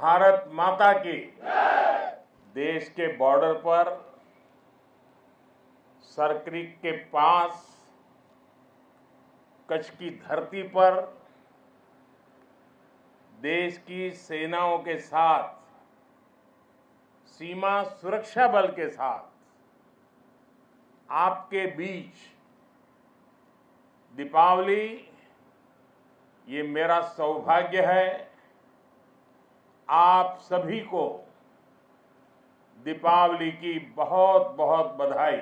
भारत माता की। देश के बॉर्डर पर सरक्रीक के पास कच्छ की धरती पर देश की सेनाओं के साथ, सीमा सुरक्षा बल के साथ आपके बीच दीपावली, ये मेरा सौभाग्य है। आप सभी को दीपावली की बहुत बहुत बधाई।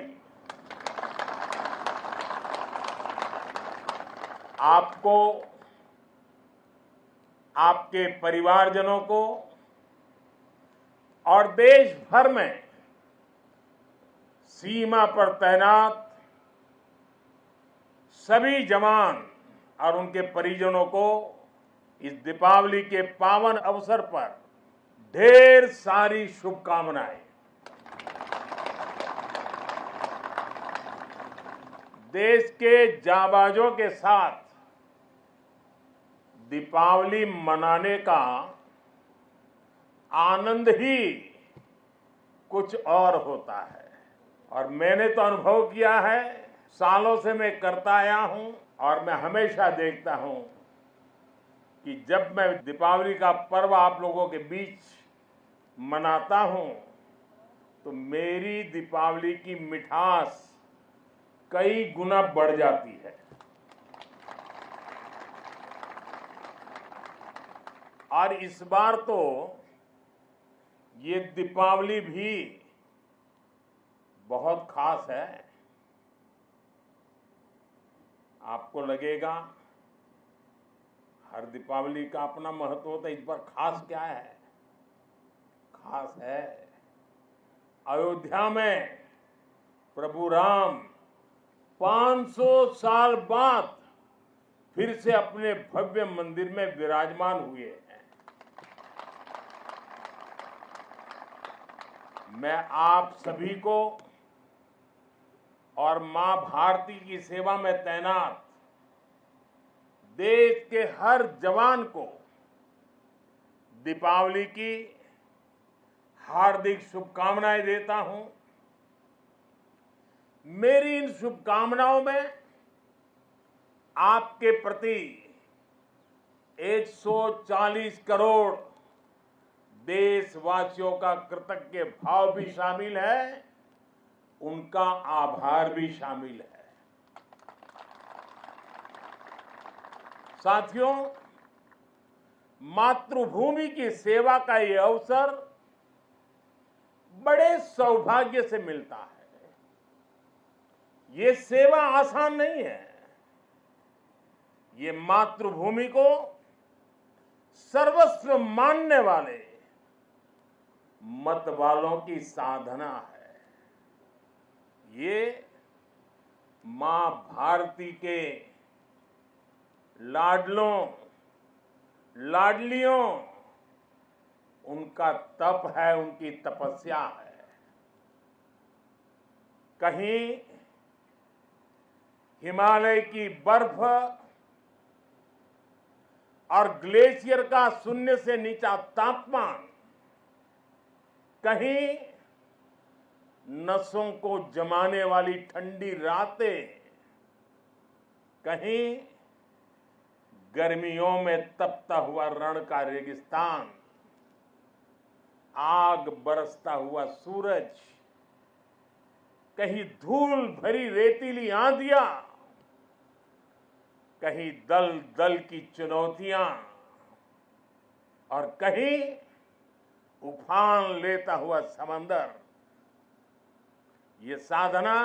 आपको, आपके परिवारजनों को और देश भर में सीमा पर तैनात सभी जवान और उनके परिजनों को इस दीपावली के पावन अवसर पर ढेर सारी शुभकामनाएं। देश के जांबाजों के साथ दीपावली मनाने का आनंद ही कुछ और होता है और मैंने तो अनुभव किया है, सालों से मैं करता आया हूं और मैं हमेशा देखता हूं कि जब मैं दीपावली का पर्व आप लोगों के बीच मनाता हूं तो मेरी दीपावली की मिठास कई गुना बढ़ जाती है। और इस बार तो ये दीपावली भी बहुत खास है। आपको लगेगा हर दीपावली का अपना महत्व होता है, इस बार खास क्या है? खास है अयोध्या में प्रभु राम 500 साल बाद फिर से अपने भव्य मंदिर में विराजमान हुए हैं। मैं आप सभी को और मां भारती की सेवा में तैनात देश के हर जवान को दीपावली की हार्दिक शुभकामनाएं देता हूं। मेरी इन शुभकामनाओं में आपके प्रति 140 करोड़ देशवासियों का कृतज्ञ भाव भी शामिल है, उनका आभार भी शामिल है। साथियों, मातृभूमि की सेवा का ये अवसर बड़े सौभाग्य से मिलता है। ये सेवा आसान नहीं है। ये मातृभूमि को सर्वस्व मानने वाले मत वालों की साधना है। ये मां भारती के लाडलों लाडलियों, उनका तप है, उनकी तपस्या है। कहीं हिमालय की बर्फ और ग्लेशियर का शून्य से नीचा तापमान, कहीं नसों को जमाने वाली ठंडी रातें, कहीं गर्मियों में तपता हुआ रण का रेगिस्तान, आग बरसता हुआ सूरज, कहीं धूल भरी रेतीली आंधियां, कहीं दल दल की चुनौतियां और कहीं उफान लेता हुआ समंदर। ये साधना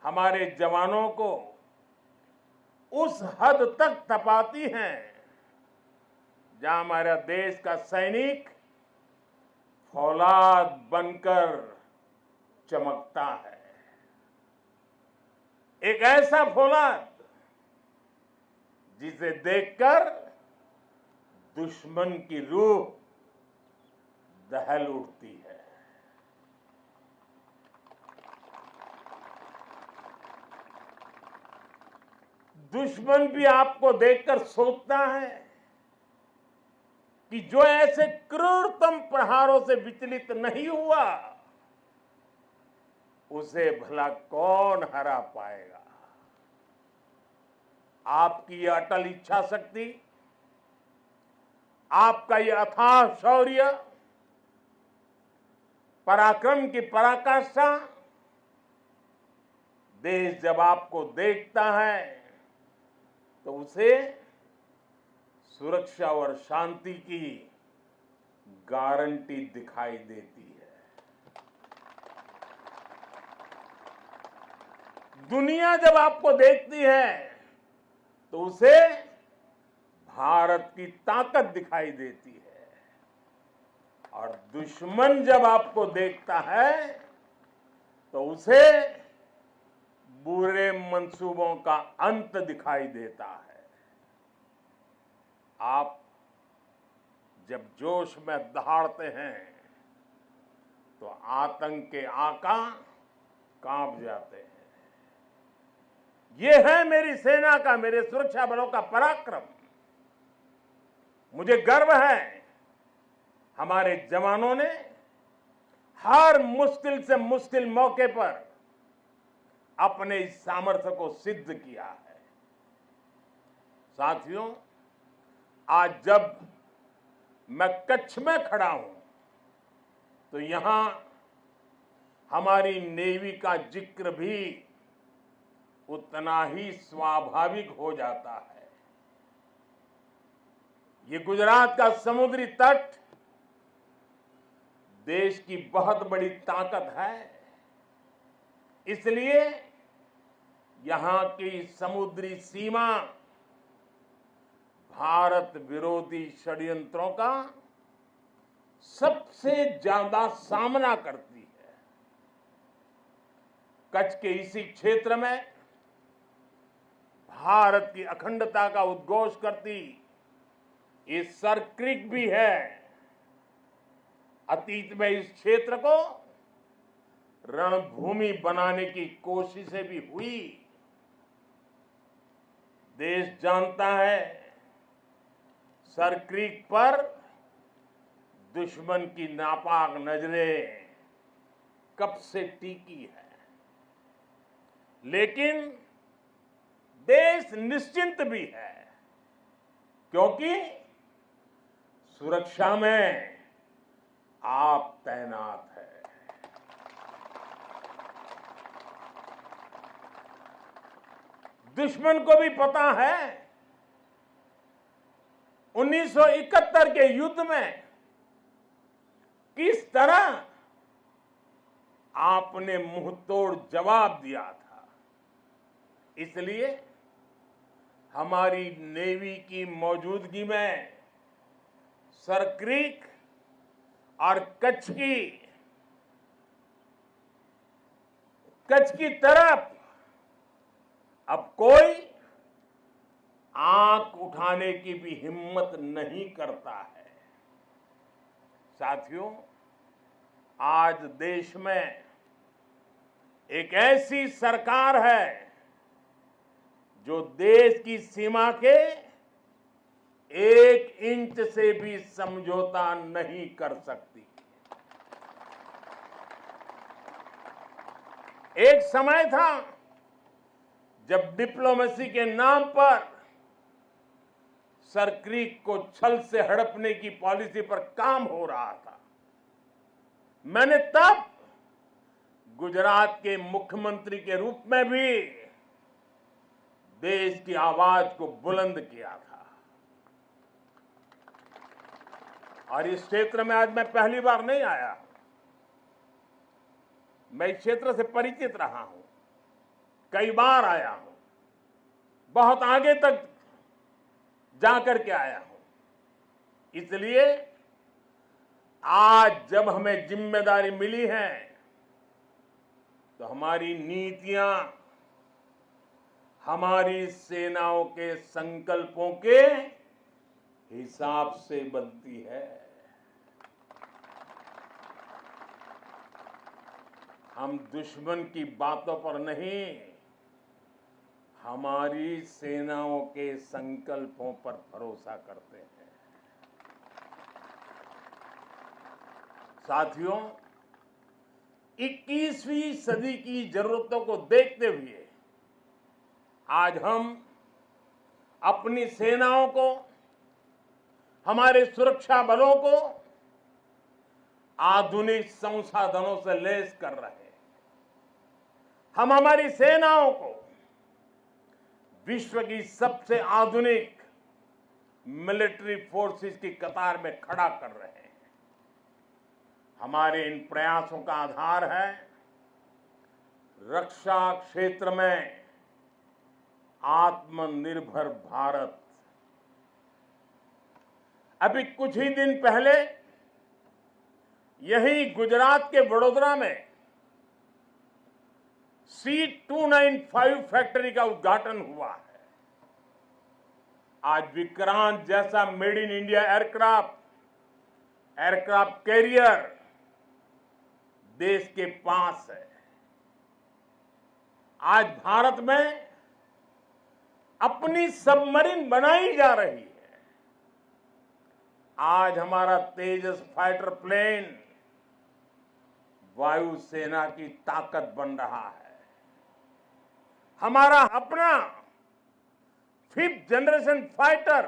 हमारे जवानों को उस हद तक तपाती है जहां हमारा देश का सैनिक फौलाद बनकर चमकता है। एक ऐसा फौलाद जिसे देखकर दुश्मन की रूह दहल उठती है। दुश्मन भी आपको देखकर सोचता है कि जो ऐसे क्रूरतम प्रहारों से विचलित नहीं हुआ, उसे भला कौन हरा पाएगा। आपकी यह अटल इच्छा शक्ति, आपका यह अथाह शौर्य, पराक्रम की पराकाष्ठा, देश जब आपको देखता है तो उसे सुरक्षा और शांति की गारंटी दिखाई देती है। दुनिया जब आपको देखती है तो उसे भारत की ताकत दिखाई देती है, और दुश्मन जब आपको देखता है तो उसे बुरे मंसूबों का अंत दिखाई देता है। आप जब जोश में दहाड़ते हैं तो आतंक के आका कांप जाते हैं। यह है मेरी सेना का, मेरे सुरक्षा बलों का पराक्रम। मुझे गर्व है, हमारे जवानों ने हर मुश्किल से मुश्किल मौके पर अपने इस सामर्थ्य को सिद्ध किया है। साथियों, आज जब मैं कच्छ में खड़ा हूं तो यहां हमारी नेवी का जिक्र भी उतना ही स्वाभाविक हो जाता है। ये गुजरात का समुद्री तट देश की बहुत बड़ी ताकत है, इसलिए यहां की समुद्री सीमा भारत विरोधी षड्यंत्रों का सबसे ज्यादा सामना करती है। कच्छ के इसी क्षेत्र में भारत की अखंडता का उद्घोष करती ये सर क्रीक भी है। अतीत में इस क्षेत्र को रणभूमि बनाने की कोशिशें भी हुई। देश जानता है सर क्रीक पर दुश्मन की नापाक नजरें कब से टिकी है, लेकिन देश निश्चिंत भी है, क्योंकि सुरक्षा में आप तैनात हैं। दुश्मन को भी पता है 1971 के युद्ध में किस तरह आपने मुंहतोड़ जवाब दिया था। इसलिए हमारी नेवी की मौजूदगी में सर क्रीक और कच्छ की तरफ अब कोई आंख उठाने की भी हिम्मत नहीं करता है। साथियों, आज देश में एक ऐसी सरकार है जो देश की सीमा के 1 इंच से भी समझौता नहीं कर सकती। एक समय था जब डिप्लोमेसी के नाम पर सर क्रीक को छल से हड़पने की पॉलिसी पर काम हो रहा था। मैंने तब गुजरात के मुख्यमंत्री के रूप में भी देश की आवाज को बुलंद किया था। और इस क्षेत्र में आज मैं पहली बार नहीं आया, मैं इस क्षेत्र से परिचित रहा हूं, कई बार आया हूं, बहुत आगे तक जाकर के आया हूं। इसलिए आज जब हमें जिम्मेदारी मिली है तो हमारी नीतियां हमारी सेनाओं के संकल्पों के हिसाब से बनती है। हम दुश्मन की बातों पर नहीं, हमारी सेनाओं के संकल्पों पर भरोसा करते हैं। साथियों, 21वीं सदी की जरूरतों को देखते हुए आज हम अपनी सेनाओं को, हमारे सुरक्षा बलों को आधुनिक संसाधनों से लैस कर रहे हैं। हम हमारी सेनाओं को विश्व की सबसे आधुनिक मिलिट्री फोर्सेस की कतार में खड़ा कर रहे हैं। हमारे इन प्रयासों का आधार है रक्षा क्षेत्र में आत्मनिर्भर भारत। अभी कुछ ही दिन पहले यही गुजरात के वडोदरा में C295 फैक्ट्री का उद्घाटन हुआ है। आज विक्रांत जैसा made in India aircraft carrier देश के पास है। आज भारत में अपनी सबमरीन बनाई जा रही है। आज हमारा तेजस फाइटर प्लेन वायुसेना की ताकत बन रहा है। हमारा अपना 5th जनरेशन फाइटर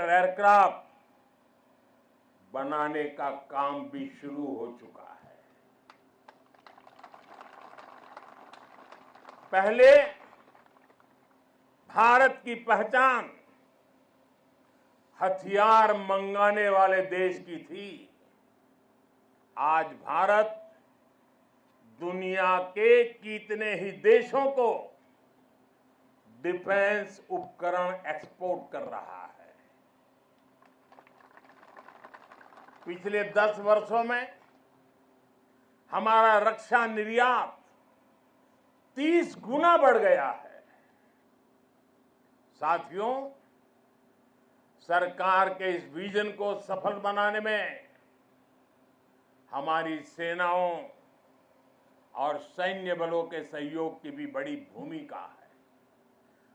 एयरक्राफ्ट बनाने का काम भी शुरू हो चुका है। पहले भारत की पहचान हथियार मंगाने वाले देश की थी। आज भारत दुनिया के कितने ही देशों को डिफेंस उपकरण एक्सपोर्ट कर रहा है। पिछले 10 वर्षों में हमारा रक्षा निर्यात 30 गुना बढ़ गया है। साथियों, सरकार के इस विजन को सफल बनाने में हमारी सेनाओं और सैन्य बलों के सहयोग की भी बड़ी भूमिका है।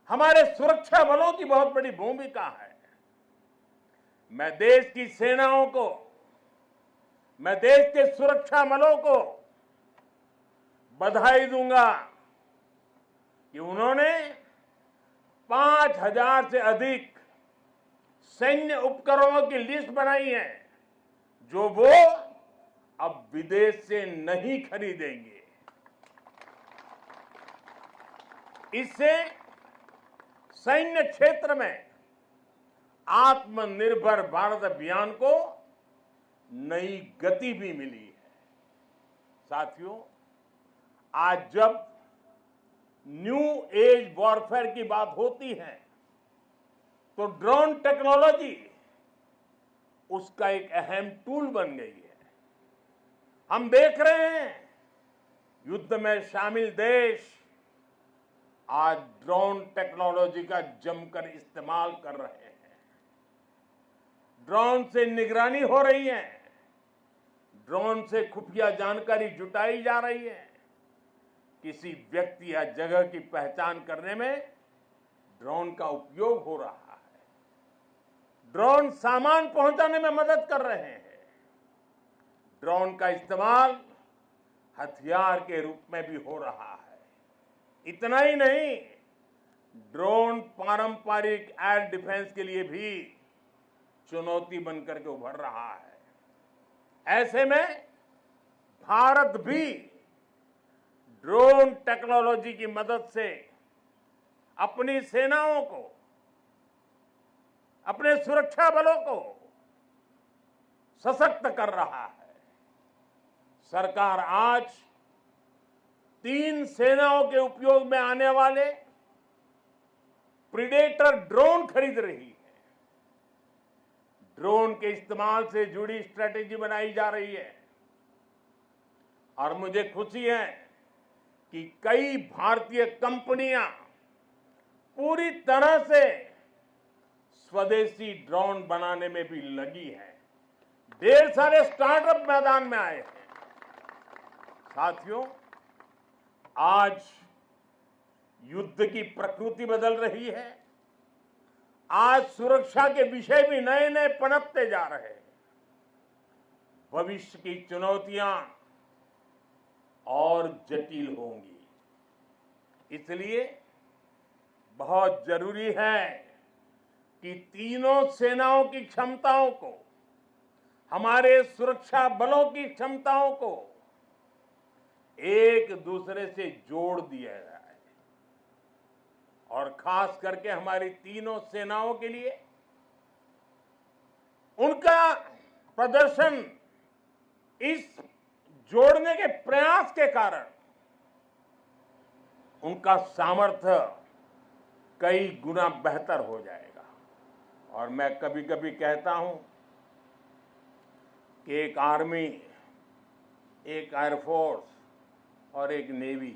हमारे सुरक्षा बलों की बहुत बड़ी भूमिका है। मैं देश की सेनाओं को, मैं देश के सुरक्षा बलों को बधाई दूंगा कि उन्होंने 5000 से अधिक सैन्य उपकरणों की लिस्ट बनाई है जो वो अब विदेश से नहीं खरीदेंगे। इससे सैन्य क्षेत्र में आत्मनिर्भर भारत अभियान को नई गति भी मिली है। साथियों, आज जब न्यू एज वॉरफेयर की बात होती है तो ड्रोन टेक्नोलॉजी उसका एक अहम टूल बन गई है। हम देख रहे हैं युद्ध में शामिल देश आज ड्रोन टेक्नोलॉजी का जमकर इस्तेमाल कर रहे हैं। ड्रोन से निगरानी हो रही है, ड्रोन से खुफिया जानकारी जुटाई जा रही है। किसी व्यक्ति या जगह की पहचान करने में ड्रोन का उपयोग हो रहा है। ड्रोन सामान पहुंचाने में मदद कर रहे हैं। ड्रोन का इस्तेमाल हथियार के रूप में भी हो रहा है। इतना ही नहीं, ड्रोन पारंपरिक एयर डिफेंस के लिए भी चुनौती बनकर के उभर रहा है। ऐसे में भारत भी ड्रोन टेक्नोलॉजी की मदद से अपनी सेनाओं को, अपने सुरक्षा बलों को सशक्त कर रहा है। सरकार आज 3 सेनाओं के उपयोग में आने वाले प्रीडेटर ड्रोन खरीद रही है। ड्रोन के इस्तेमाल से जुड़ी स्ट्रेटेजी बनाई जा रही है और मुझे खुशी है कि कई भारतीय कंपनियां पूरी तरह से स्वदेशी ड्रोन बनाने में भी लगी है। ढेर सारे स्टार्टअप मैदान में आए हैं। साथियों, आज युद्ध की प्रकृति बदल रही है। आज सुरक्षा के विषय भी नए नए पनपते जा रहे हैं। भविष्य की चुनौतियां और जटिल होंगी। इसलिए बहुत जरूरी है कि तीनों सेनाओं की क्षमताओं को, हमारे सुरक्षा बलों की क्षमताओं को एक दूसरे से जोड़ दिया जाए और खास करके हमारी तीनों सेनाओं के लिए उनका प्रदर्शन इस जोड़ने के प्रयास के कारण उनका सामर्थ्य कई गुना बेहतर हो जाएगा। और मैं कभी कभी कहता हूं कि एक आर्मी, एक एयरफोर्स और एक नेवी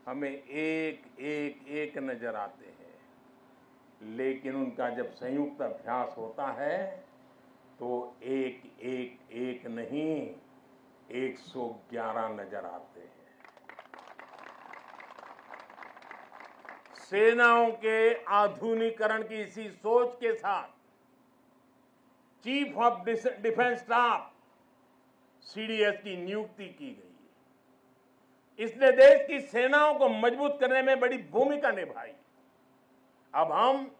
हमें एक नजर आते हैं, लेकिन उनका जब संयुक्त अभ्यास होता है तो एक नहीं 111 नजर आते हैं। सेनाओं के आधुनिकीकरण की इसी सोच के साथ chief of defence staff CDS की नियुक्ति की गई है। इसने देश की सेनाओं को मजबूत करने में बड़ी भूमिका निभाई। अब हम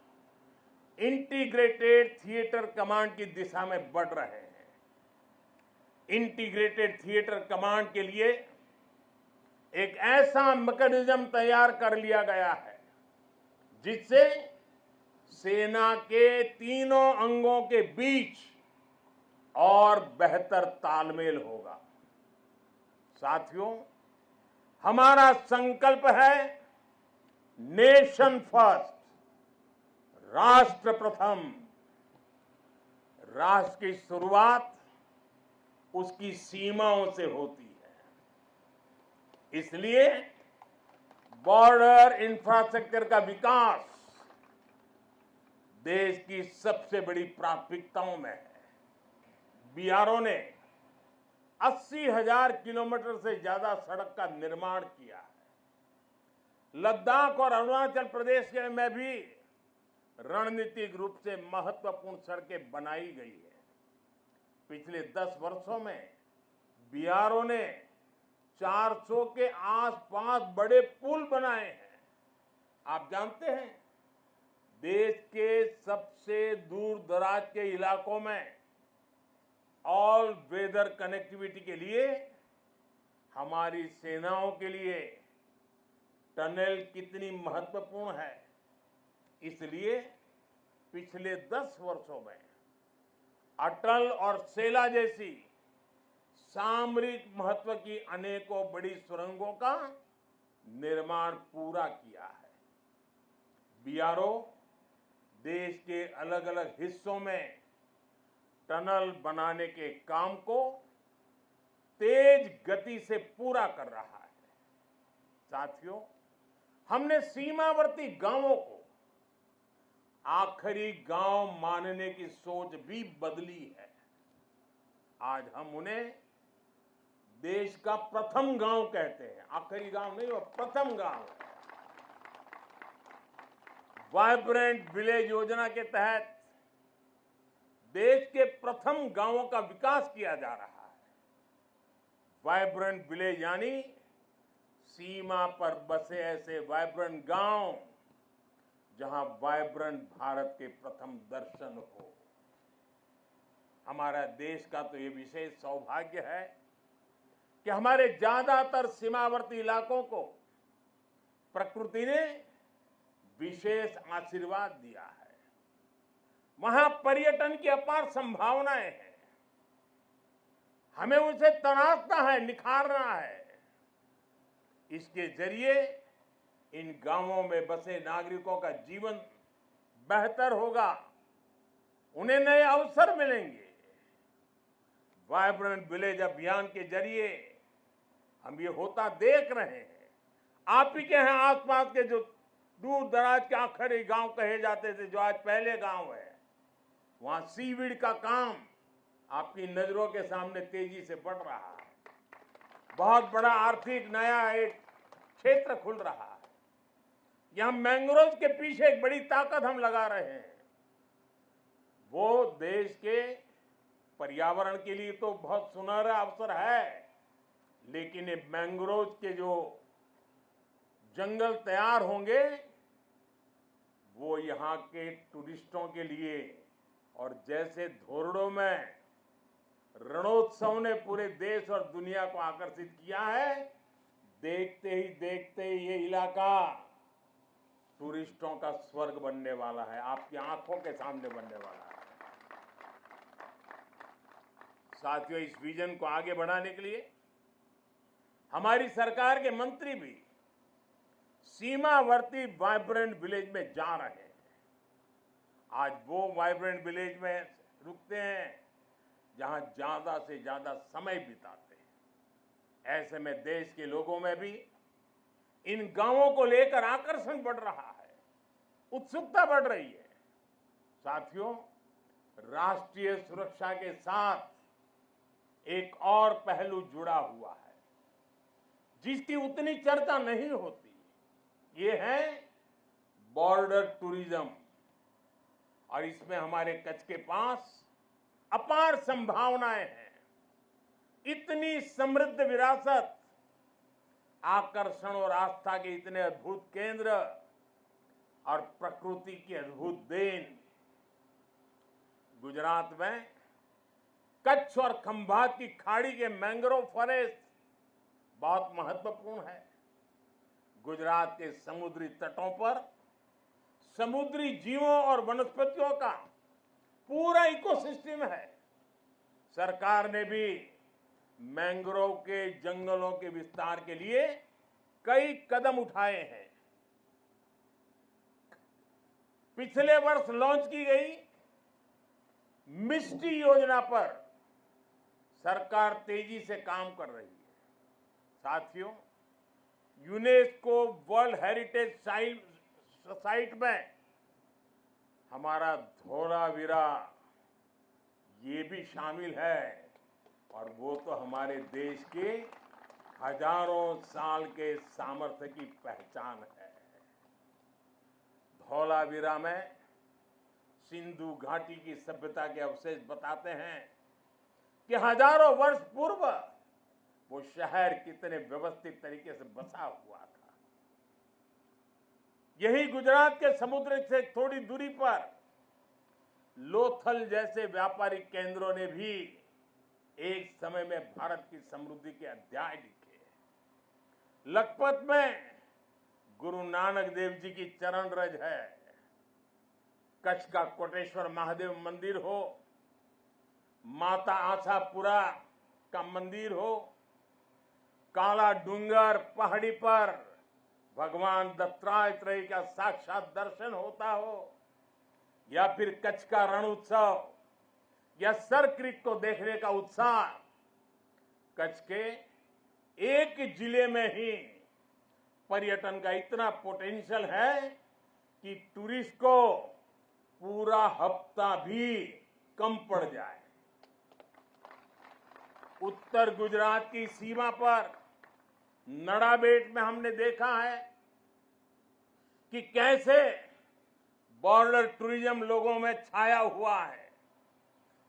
इंटीग्रेटेड थिएटर कमांड की दिशा में बढ़ रहे हैं। इंटीग्रेटेड थिएटर कमांड के लिए एक ऐसा मैकेनिज्म तैयार कर लिया गया है जिससे सेना के तीनों अंगों के बीच और बेहतर तालमेल होगा। साथियों, हमारा संकल्प है नेशन फर्स्ट, राष्ट्र प्रथम। राष्ट्र की शुरुआत उसकी सीमाओं से होती है। इसलिए बॉर्डर इंफ्रास्ट्रक्चर का विकास देश की सबसे बड़ी प्राथमिकताओं में है। बीआरओ ने 80,000 किलोमीटर से ज्यादा सड़क का निर्माण किया है। लद्दाख और अरुणाचल प्रदेश में भी रणनीतिक रूप से महत्वपूर्ण सड़कें बनाई गई है। पिछले 10 वर्षों में बीआरओ ने 400 के आसपास बड़े पुल बनाए हैं। आप जानते हैं, देश के सबसे दूर दराज के इलाकों में ऑल वेदर कनेक्टिविटी के लिए हमारी सेनाओं के लिए टनल कितनी महत्वपूर्ण है। इसलिए पिछले 10 वर्षों में अटल और सेला जैसी सामरिक महत्व की अनेकों बड़ी सुरंगों का निर्माण पूरा किया है। बीआरओ देश के अलग अलग हिस्सों में टनल बनाने के काम को तेज गति से पूरा कर रहा है। साथियों, हमने सीमावर्ती गांवों को आखिरी गांव मानने की सोच भी बदली है। आज हम उन्हें देश का प्रथम गांव कहते हैं। आखिरी गांव नहीं, वो प्रथम गांव है। वाइब्रेंट विलेज योजना के तहत देश के प्रथम गांवों का विकास किया जा रहा है। वाइब्रेंट विलेज यानी सीमा पर बसे ऐसे वाइब्रेंट गांव जहां वाइब्रेंट भारत के प्रथम दर्शन हो। हमारा देश का तो ये विशेष सौभाग्य है कि हमारे ज्यादातर सीमावर्ती इलाकों को प्रकृति ने विशेष आशीर्वाद दिया है। वहां पर्यटन की अपार संभावनाएं हैं। हमें उसे तराशना है, निखारना है। इसके जरिए इन गांवों में बसे नागरिकों का जीवन बेहतर होगा, उन्हें नए अवसर मिलेंगे। वाइब्रेंट विलेज अभियान के जरिए हम ये होता देख रहे हैं। आप ही के यहाँ आसपास के जो दूर दराज के आखिरी गांव कहे जाते थे, जो आज पहले गांव है, वहां सीवीड का काम आपकी नजरों के सामने तेजी से बढ़ रहा है। बहुत बड़ा आर्थिक नया एक क्षेत्र खुल रहा है। यहां मैंग्रोव के पीछे एक बड़ी ताकत हम लगा रहे हैं। वो देश के पर्यावरण के लिए तो बहुत सुनहरा अवसर है, लेकिन ये मैंग्रोव के जो जंगल तैयार होंगे वो यहाँ के टूरिस्टों के लिए, और जैसे धोरडो में रणोत्सव ने पूरे देश और दुनिया को आकर्षित किया है, देखते ही देखते ये इलाका टूरिस्टों का स्वर्ग बनने वाला है, आपकी आंखों के सामने बनने वाला है। साथियों, इस विजन को आगे बढ़ाने के लिए हमारी सरकार के मंत्री भी सीमावर्ती वाइब्रेंट विलेज में जा रहे हैं। आज वो वाइब्रेंट विलेज में रुकते हैं जहां ज्यादा से ज्यादा समय बिताते हैं। ऐसे में देश के लोगों में भी इन गांवों को लेकर आकर्षण बढ़ रहा है, उत्सुकता बढ़ रही है। साथियों, राष्ट्रीय सुरक्षा के साथ एक और पहलू जुड़ा हुआ है जिसकी उतनी चर्चा नहीं होती। ये है बॉर्डर टूरिज्म, और इसमें हमारे कच्छ के पास अपार संभावनाएं हैं। इतनी समृद्ध विरासत, आकर्षण और आस्था के इतने अद्भुत केंद्र और प्रकृति की अद्भुत देन। गुजरात में कच्छ और खंभात की खाड़ी के मैंग्रोव फॉरेस्ट बहुत महत्वपूर्ण है। गुजरात के समुद्री तटों पर समुद्री जीवों और वनस्पतियों का पूरा इकोसिस्टम है। सरकार ने भी मैंग्रोव के जंगलों के विस्तार के लिए कई कदम उठाए हैं। पिछले वर्ष लॉन्च की गई मिस्टी योजना पर सरकार तेजी से काम कर रही है। साथियों, यूनेस्को वर्ल्ड हेरिटेज साइट में हमारा धोलावीरा ये भी शामिल है, और वो तो हमारे देश के हजारों साल के सामर्थ्य की पहचान है। धोलावीरा में सिंधु घाटी की सभ्यता के अवशेष बताते हैं कि हजारों वर्ष पूर्व वो शहर कितने व्यवस्थित तरीके से बसा हुआ था। यही गुजरात के समुद्र से थोड़ी दूरी पर लोथल जैसे व्यापारिक केंद्रों ने भी एक समय में भारत की समृद्धि के अध्याय लिखे। लखपत में गुरु नानक देव जी की चरण रज है। कच्छ का कोटेश्वर महादेव मंदिर हो, माता आशापुरा का मंदिर हो, काला डूंगर पहाड़ी पर भगवान दत्तात्रेय का साक्षात दर्शन होता हो, या फिर कच्छ का रण उत्सव या सर क्रीक को देखने का उत्साह। कच्छ के एक जिले में ही पर्यटन का इतना पोटेंशियल है कि टूरिस्ट को पूरा हफ्ता भी कम पड़ जाए। उत्तर गुजरात की सीमा पर नड़ाबेट में हमने देखा है कि कैसे बॉर्डर टूरिज्म लोगों में छाया हुआ है।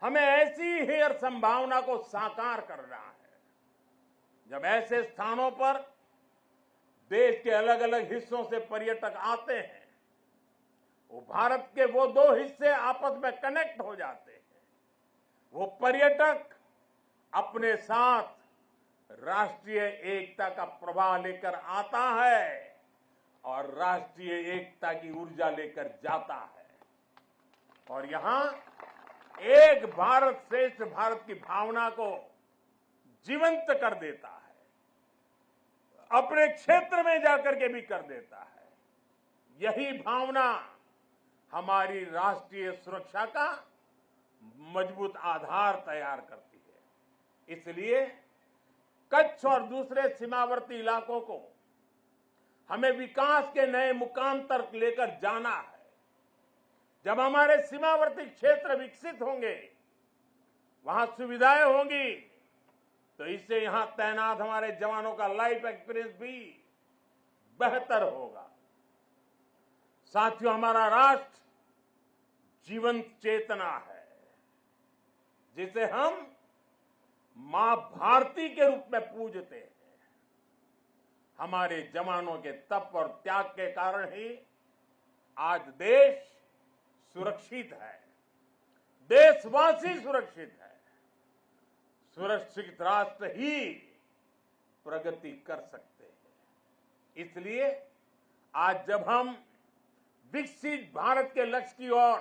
हमें ऐसी ही संभावना को साकार करना है। जब ऐसे स्थानों पर देश के अलग अलग हिस्सों से पर्यटक आते हैं, वो भारत के वो दो हिस्से आपस में कनेक्ट हो जाते हैं। वो पर्यटक अपने साथ राष्ट्रीय एकता का प्रवाह लेकर आता है और राष्ट्रीय एकता की ऊर्जा लेकर जाता है, और यहां एक भारत श्रेष्ठ भारत की भावना को जीवंत कर देता है, अपने क्षेत्र में जाकर के भी कर देता है। यही भावना हमारी राष्ट्रीय सुरक्षा का मजबूत आधार तैयार करती है। इसलिए कच्छ और दूसरे सीमावर्ती इलाकों को हमें विकास के नए मुकाम तक लेकर जाना है। जब हमारे सीमावर्ती क्षेत्र विकसित होंगे, वहां सुविधाएं होंगी, तो इससे यहां तैनात हमारे जवानों का लाइफ एक्सपीरियंस भी बेहतर होगा। साथियों, हमारा राष्ट्र जीवंत चेतना है जिसे हम मां भारती के रूप में पूजते हैं, हमारे जवानों के तप और त्याग के कारण ही आज देश सुरक्षित है, देशवासी सुरक्षित है। सुरक्षित राष्ट्र ही प्रगति कर सकते हैं। इसलिए आज जब हम विकसित भारत के लक्ष्य की ओर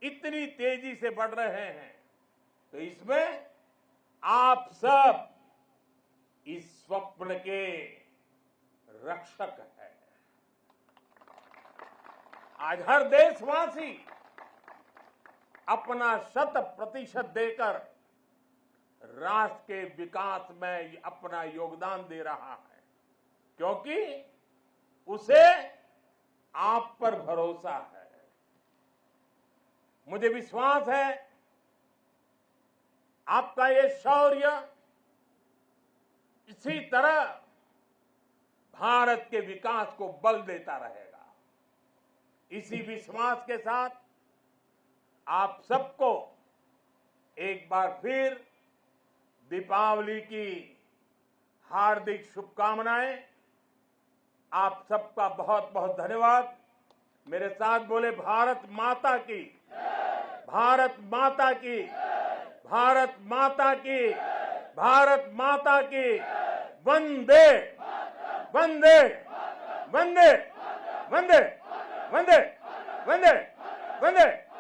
इतनी तेजी से बढ़ रहे हैं, तो इसमें आप सब इस स्वप्न के रक्षक हैं। आज हर देशवासी अपना 100% देकर राष्ट्र के विकास में अपना योगदान दे रहा है, क्योंकि उसे आप पर भरोसा है। मुझे विश्वास है आपका ये शौर्य इसी तरह भारत के विकास को बल देता रहेगा। इसी विश्वास के साथ आप सबको एक बार फिर दीपावली की हार्दिक शुभकामनाएं। आप सबका बहुत बहुत धन्यवाद। मेरे साथ बोले भारत माता की, भारत माता की, भारत माता की, भारत माता की। वंदे वंदे वंदे वंदे वंदे वंदे वंदे।